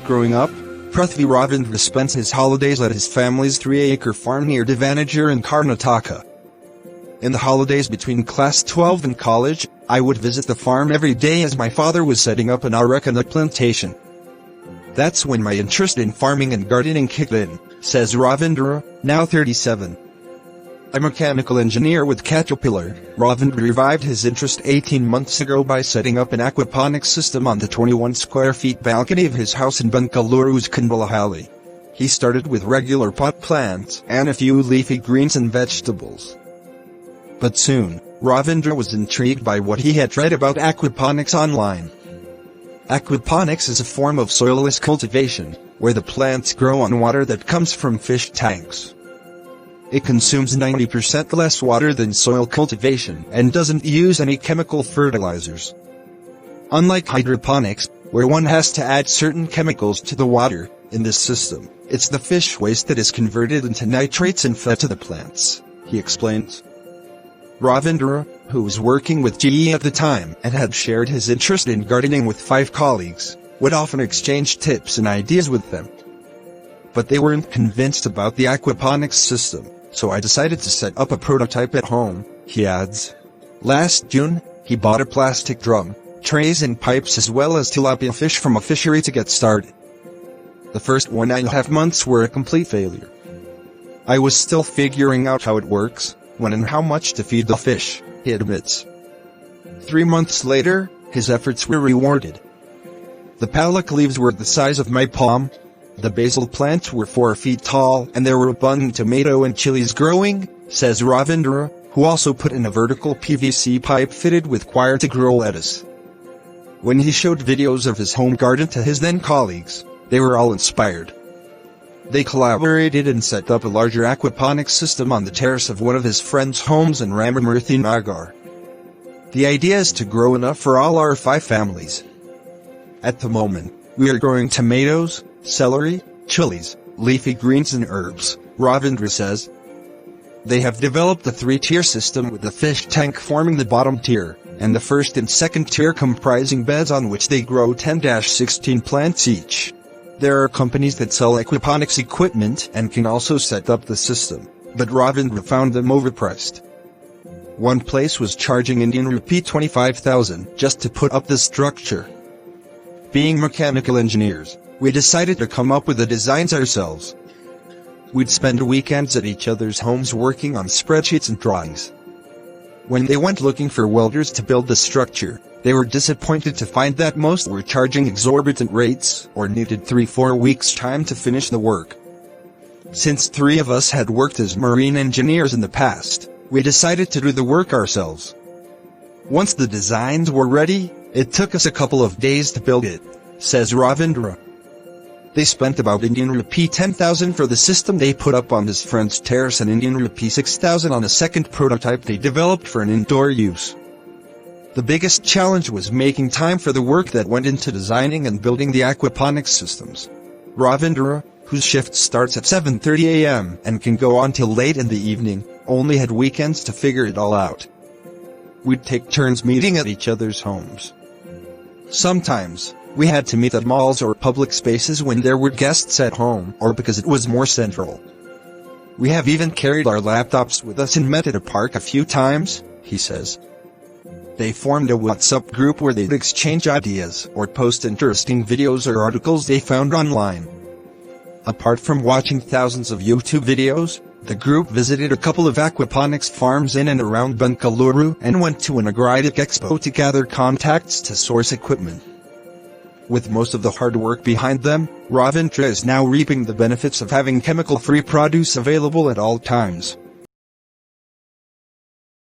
Growing up, Pruthvi Ravindra spent his holidays at his family's 3-acre farm near Davanagere in Karnataka. In the holidays between Class XII and college, I would visit the farm every day as my father was setting up an areca nut plantation. That's when my interest in farming and gardening kicked in, says Ravindra, now 37. A mechanical engineer with Caterpillar, Ravindra revived his interest 18 months ago by setting up an aquaponics system on the 21 square feet balcony of his house in Bengaluru's Kundalahalli. He started with regular pot plants and a few leafy greens and vegetables. But soon, Ravindra was intrigued by what he had read about aquaponics online. Aquaponics is a form of soilless cultivation, where the plants grow on water that comes from fish tanks. It consumes 90% less water than soil cultivation and doesn't use any chemical fertilizers. Unlike hydroponics, where one has to add certain chemicals to the water, in this system, it's the fish waste that is converted into nitrates and fed to the plants, he explains. Ravindra, who was working with GE at the time and had shared his interest in gardening with 5 colleagues, would often exchange tips and ideas with them. But they weren't convinced about the aquaponics system, so I decided to set up a prototype at home, he adds. Last June, he bought a plastic drum, trays and pipes as well as tilapia fish from a fishery to get started. The first 1.5 months were a complete failure. I was still figuring out how it works, when and how much to feed the fish, he admits. 3 months later, his efforts were rewarded. The palak leaves were the size of my palm. The basil plants were 4 feet tall and there were abundant tomato and chilies growing, says Ravindra, who also put in a vertical PVC pipe fitted with wire to grow lettuce. When he showed videos of his home garden to his then colleagues, they were all inspired. They collaborated and set up a larger aquaponics system on the terrace of one of his friends' homes in Davanagere. The idea is to grow enough for all our 5 families. At the moment, we are growing tomatoes, celery, chilies, leafy greens and herbs, Ravindra says. They have developed a 3-tier system with the fish tank forming the bottom tier, and the first and second tier comprising beds on which they grow 10-16 plants each. There are companies that sell aquaponics equipment and can also set up the system, but Ravindra found them overpriced. One place was charging Indian rupee 25,000 just to put up the structure. Being mechanical engineers, we decided to come up with the designs ourselves. We'd spend weekends at each other's homes working on spreadsheets and drawings. When they went looking for welders to build the structure, they were disappointed to find that most were charging exorbitant rates or needed 3-4 weeks' time to finish the work. Since 3 of us had worked as marine engineers in the past, we decided to do the work ourselves. Once the designs were ready, it took us a couple of days to build it, says Ravindra. They spent about Indian rupee 10,000 for the system they put up on his friend's terrace and Indian rupee 6,000 on a second prototype they developed for an indoor use. The biggest challenge was making time for the work that went into designing and building the aquaponics systems. Ravindra, whose shift starts at 7:30 a.m. and can go on till late in the evening, only had weekends to figure it all out. We'd take turns meeting at each other's homes. Sometimes, we had to meet at malls or public spaces when there were guests at home or because it was more central. We have even carried our laptops with us and met at a park a few times, he says. They formed a WhatsApp group where they'd exchange ideas or post interesting videos or articles they found online. Apart from watching thousands of YouTube videos, the group visited a couple of aquaponics farms in and around Bengaluru and went to an agritic expo to gather contacts to source equipment. With most of the hard work behind them, Ravindra is now reaping the benefits of having chemical-free produce available at all times.